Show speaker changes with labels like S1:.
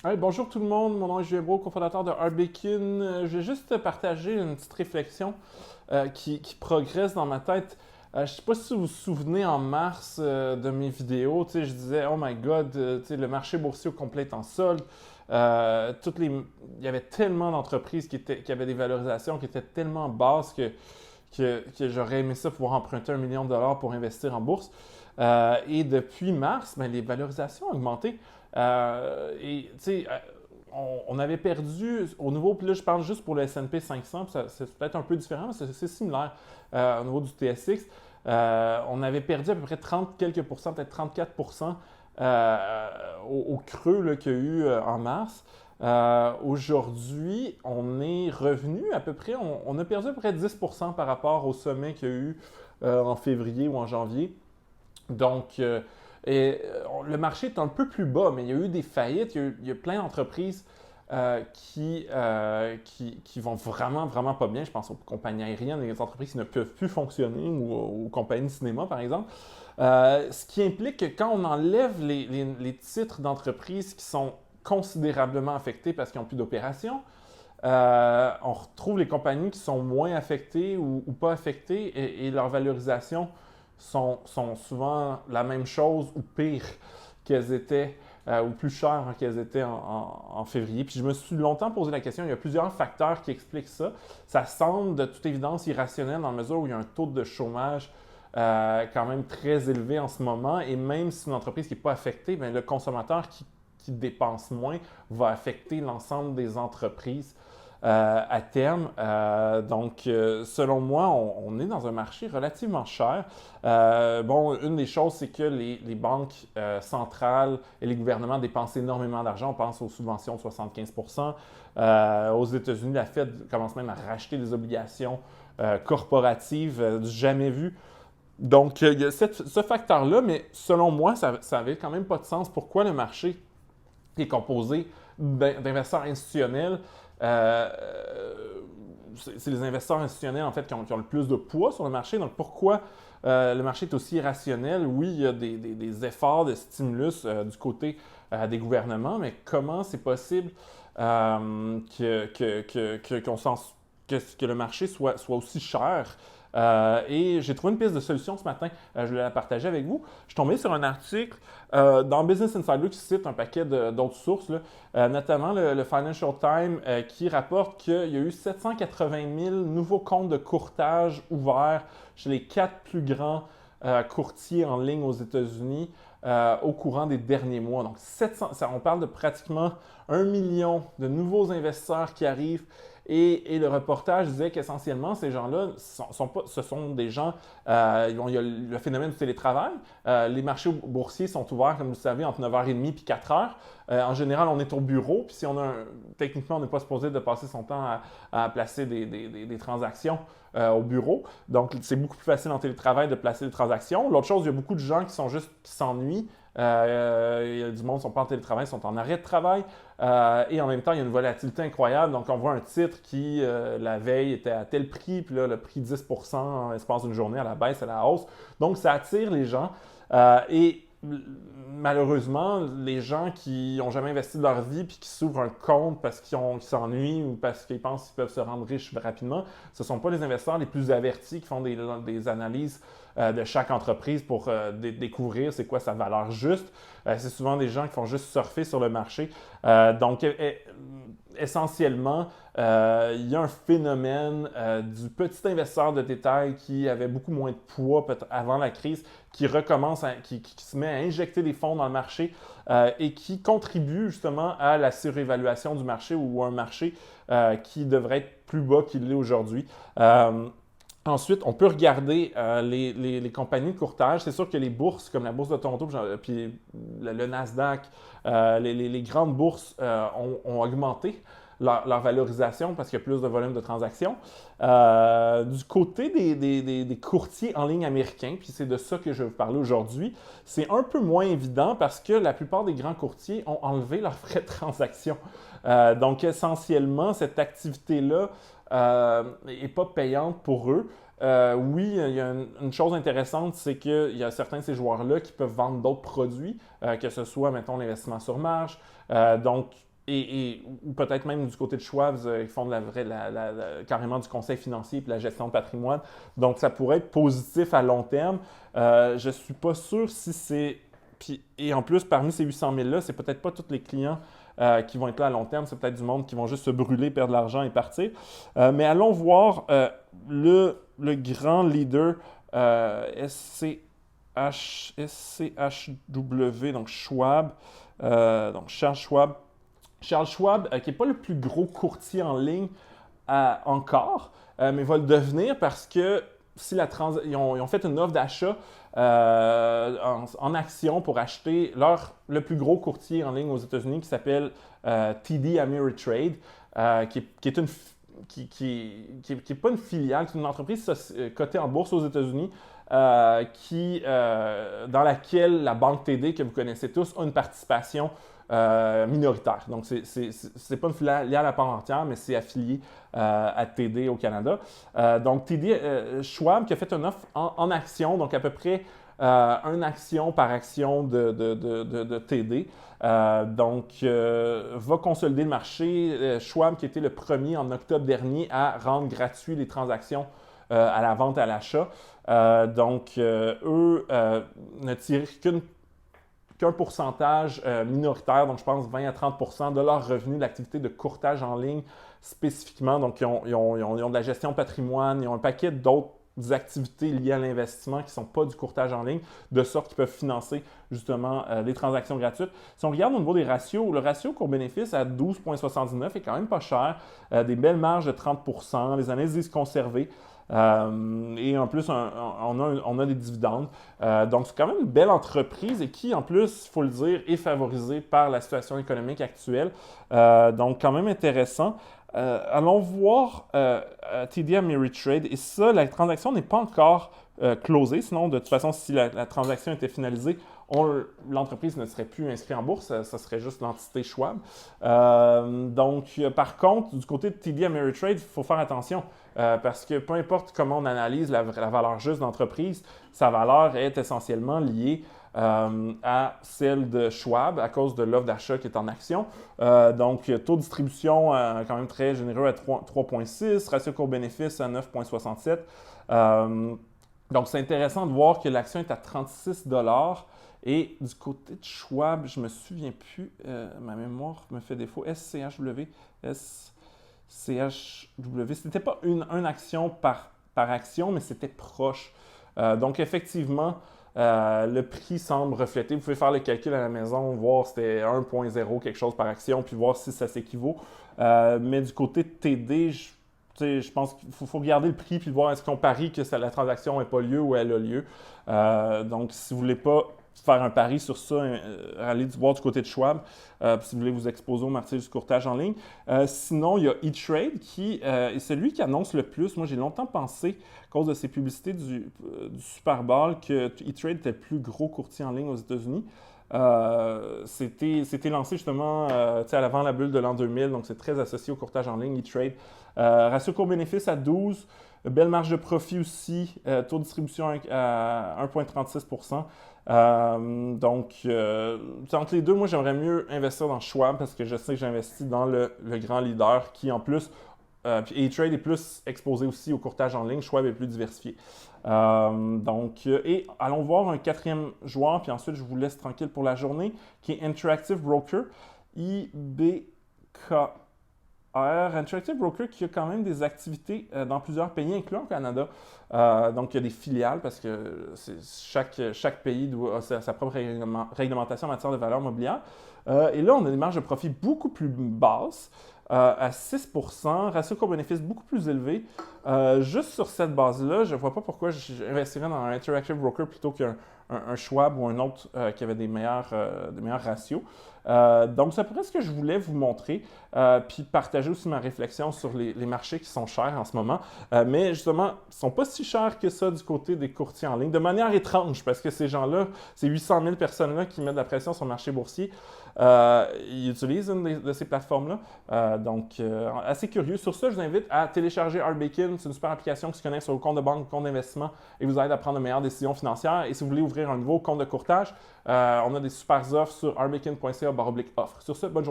S1: Hey, bonjour tout le monde, mon nom est Julien Brault, cofondateur de Arbekin. Je vais juste partager une petite réflexion qui progresse dans ma tête. Je ne sais pas si vous vous souvenez en mars de mes vidéos, tu sais, je disais oh my god, tu sais, le marché boursier au complet est en solde. Il y avait tellement d'entreprises qui avaient des valorisations qui étaient tellement basses que j'aurais aimé ça pouvoir emprunter 1 million de dollars pour investir en bourse. Et depuis mars, ben, les valorisations ont augmenté. Et tu sais, on avait perdu au niveau, puis là je parle juste pour le S&P 500, c'est peut-être un peu différent, mais c'est similaire au niveau du TSX. On avait perdu à peu près 30 quelques pourcents, peut-être 34% au creux là, qu'il y a eu en mars. Aujourd'hui, on est revenu à peu près, on a perdu à peu près 10% par rapport au sommet qu'il y a eu en février ou en janvier. Donc, le marché est un peu plus bas, mais il y a eu des faillites, il y a plein d'entreprises qui vont vraiment, vraiment pas bien. Je pense aux compagnies aériennes, les entreprises qui ne peuvent plus fonctionner ou aux compagnies de cinéma, par exemple. Ce qui implique que quand on enlève les titres d'entreprises qui sont considérablement affectés parce qu'ils n'ont plus d'opération, on retrouve les compagnies qui sont moins affectées ou pas affectées et leur valorisation sont souvent la même chose ou pire qu'elles étaient ou plus chères qu'elles étaient en février. Puis je me suis longtemps posé la question, il y a plusieurs facteurs qui expliquent ça. Ça semble de toute évidence irrationnel dans la mesure où il y a un taux de chômage quand même très élevé en ce moment et même si une entreprise qui n'est pas affectée, bien, le consommateur qui dépense moins va affecter l'ensemble des entreprises à terme. Selon moi, on est dans un marché relativement cher. Bon, une des choses, c'est que les banques centrales et les gouvernements dépensent énormément d'argent. On pense aux subventions de 75%. Aux États-Unis, la Fed commence même à racheter des obligations corporatives jamais vues. Donc, il y a ce facteur-là, mais selon moi, ça avait quand même pas de sens. Pourquoi le marché est composé d'investisseurs institutionnels. Euh, c'est les investisseurs institutionnels en fait qui ont le plus de poids sur le marché. Donc pourquoi le marché est aussi irrationnel? Oui, il y a des efforts de stimulus du côté des gouvernements, mais comment c'est possible qu'on que le marché soit aussi cher? Et j'ai trouvé une piste de solution ce matin. Je voulais la partager avec vous. Je suis tombé sur un article dans Business Insider qui cite un paquet d'autres sources, là, notamment le Financial Times qui rapporte qu'il y a eu 780 000 nouveaux comptes de courtage ouverts chez les 4 plus grands courtiers en ligne aux États-Unis au courant des derniers mois. Donc, on parle de pratiquement 1 million de nouveaux investisseurs qui arrivent. Et le reportage disait qu'essentiellement, ces gens-là, ce sont des gens, il y a le phénomène du télétravail. Les marchés boursiers sont ouverts, comme vous le savez, entre 9h30 et 4h. En général, on est au bureau, puis si techniquement, on n'est pas supposé de passer son temps à placer des transactions au bureau. Donc, c'est beaucoup plus facile en télétravail de placer des transactions. L'autre chose, il y a beaucoup de gens qui s'ennuient. Il y a du monde qui ne sont pas en télétravail, ils sont en arrêt de travail. Et en même temps, il y a une volatilité incroyable. Donc, on voit un titre qui, la veille, était à tel prix, puis là, le prix 10% en l'espace d'une journée à la baisse, à la hausse. Donc, ça attire les gens. Et malheureusement, les gens qui n'ont jamais investi de leur vie puis qui s'ouvrent un compte parce qu'ils s'ennuient ou parce qu'ils pensent qu'ils peuvent se rendre riches rapidement, ce ne sont pas les investisseurs les plus avertis qui font des analyses de chaque entreprise pour découvrir c'est quoi sa valeur juste. C'est souvent des gens qui font juste surfer sur le marché. Essentiellement, il y a un phénomène du petit investisseur de détail qui avait beaucoup moins de poids avant la crise, qui recommence, qui se met à injecter des fonds dans le marché et qui contribue justement à la surévaluation du marché ou un marché qui devrait être plus bas qu'il l'est aujourd'hui. Ensuite, on peut regarder les compagnies de courtage. C'est sûr que les bourses, comme la bourse de Toronto puis le Nasdaq, les grandes bourses ont augmenté leur valorisation parce qu'il y a plus de volume de transactions. Du côté des courtiers en ligne américains, puis c'est de ça que je vais vous parler aujourd'hui, c'est un peu moins évident parce que la plupart des grands courtiers ont enlevé leurs frais de transaction. Donc, essentiellement, cette activité-là n'est pas payante pour eux. Oui, il y a une chose intéressante, c'est qu'il y a certains de ces joueurs-là qui peuvent vendre d'autres produits, que ce soit, mettons, l'investissement sur marge. Donc, ou peut-être même du côté de Schwab, ils font carrément du conseil financier et la gestion de patrimoine. Donc, ça pourrait être positif à long terme. Je ne suis pas sûr si c'est... Et en plus, parmi ces 800 000-là, c'est peut-être pas tous les clients qui vont être là à long terme. C'est peut-être du monde qui vont juste se brûler, perdre de l'argent et partir. Mais allons voir le grand leader SCHW, donc Schwab. Donc Charles Schwab. Charles Schwab, qui n'est pas le plus gros courtier en ligne encore, mais va le devenir parce que si ils ont fait une offre d'achat en action pour acheter le plus gros courtier en ligne aux États-Unis qui s'appelle TD Ameritrade, qui est pas une filiale, c'est une entreprise cotée en bourse aux États-Unis dans laquelle la banque TD, que vous connaissez tous, a une participation minoritaire. Donc, c'est pas une filiale à part entière, mais c'est affilié à TD au Canada. Donc, TD Schwab qui a fait une offre en action, donc à peu près une action par action de TD. Va consolider le marché. Schwab qui était le premier en octobre dernier à rendre gratuit les transactions à la vente et à l'achat. Eux ne tirent qu'un pourcentage minoritaire, donc je pense 20 à 30 de leurs revenus de l'activité de courtage en ligne spécifiquement. Donc, ils ont de la gestion de patrimoine, ils ont un paquet d'autres activités liées à l'investissement qui ne sont pas du courtage en ligne, de sorte qu'ils peuvent financer justement les transactions gratuites. Si on regarde au niveau des ratios, le ratio court-bénéfice à 12,79 est quand même pas cher, des belles marges de 30 les analyses disent conservées. Et en plus, on a des dividendes. Donc, c'est quand même une belle entreprise et qui, en plus, il faut le dire, est favorisée par la situation économique actuelle. Donc, quand même intéressant. Allons voir TD Ameritrade. Et ça, la transaction n'est pas encore closée. Sinon, de toute façon, si la transaction était finalisée, l'entreprise ne serait plus inscrite en bourse, ça serait juste l'entité Schwab. Par contre, du côté de TD Ameritrade, il faut faire attention parce que peu importe comment on analyse la valeur juste d'entreprise, sa valeur est essentiellement liée à celle de Schwab à cause de l'offre d'achat qui est en action. Taux de distribution quand même très généreux à 3,6, ratio court-bénéfice à 9,67. Donc, c'est intéressant de voir que l'action est à 36 $. Et du côté de Schwab, je ne me souviens plus, ma mémoire me fait défaut, SCHW, c'était pas une action par action, mais c'était proche. Donc, effectivement, le prix semble refléter. Vous pouvez faire le calcul à la maison, voir si c'était 1,0 quelque chose par action, puis voir si ça s'équivaut. Mais du côté de TD, je pense qu'il faut regarder le prix puis voir est-ce qu'on parie que la transaction n'a pas lieu ou elle a lieu. Donc, si vous ne voulez pas faire un pari sur ça, allez voir du côté de Schwab si vous voulez vous exposer au marché du courtage en ligne. Sinon, il y a E-Trade qui est celui qui annonce le plus. Moi, j'ai longtemps pensé, à cause de ses publicités du Super Bowl, que E-Trade était le plus gros courtier en ligne aux États-Unis. C'était lancé justement avant la bulle de l'an 2000, donc c'est très associé au courtage en ligne, E-Trade. Ratio court-bénéfice à 12, belle marge de profit aussi, taux de distribution à 1,36 entre les deux, moi j'aimerais mieux investir dans Schwab parce que je sais que j'investis dans le grand leader qui en plus, puis E-Trade est plus exposé aussi au courtage en ligne, Schwab est plus diversifié. Et allons voir un quatrième joueur, puis ensuite je vous laisse tranquille pour la journée, qui est Interactive Broker, IBKR. Interactive Broker qui a quand même des activités dans plusieurs pays, incluant le Canada. Donc, il y a des filiales parce que chaque pays a sa propre réglementation en matière de valeur mobilière. Et là, on a des marges de profit beaucoup plus basses, à 6 ratio court-bénéfice beaucoup plus élevé. Juste sur cette base-là, je ne vois pas pourquoi j'investirais dans un Interactive Broker plutôt qu'un Schwab ou un autre qui avait des meilleurs ratios. Donc, c'est à peu près ce que je voulais vous montrer, puis partager aussi ma réflexion sur les marchés qui sont chers en ce moment. Mais justement, ils ne sont pas si chers que ça du côté des courtiers en ligne, de manière étrange, parce que ces gens-là, ces 800 000 personnes-là qui mettent de la pression sur le marché boursier, ils utilisent une de ces plateformes-là. Assez curieux. Sur ça, je vous invite à télécharger RBakin. C'est une super application qui se connecte sur vos comptes de banque, compte d'investissement et vous aide à prendre de meilleures décisions financières. Et si vous voulez ouvrir un nouveau compte de courtage, on a des super offres sur rbakin.ca/offre. Sur ce, bonne journée.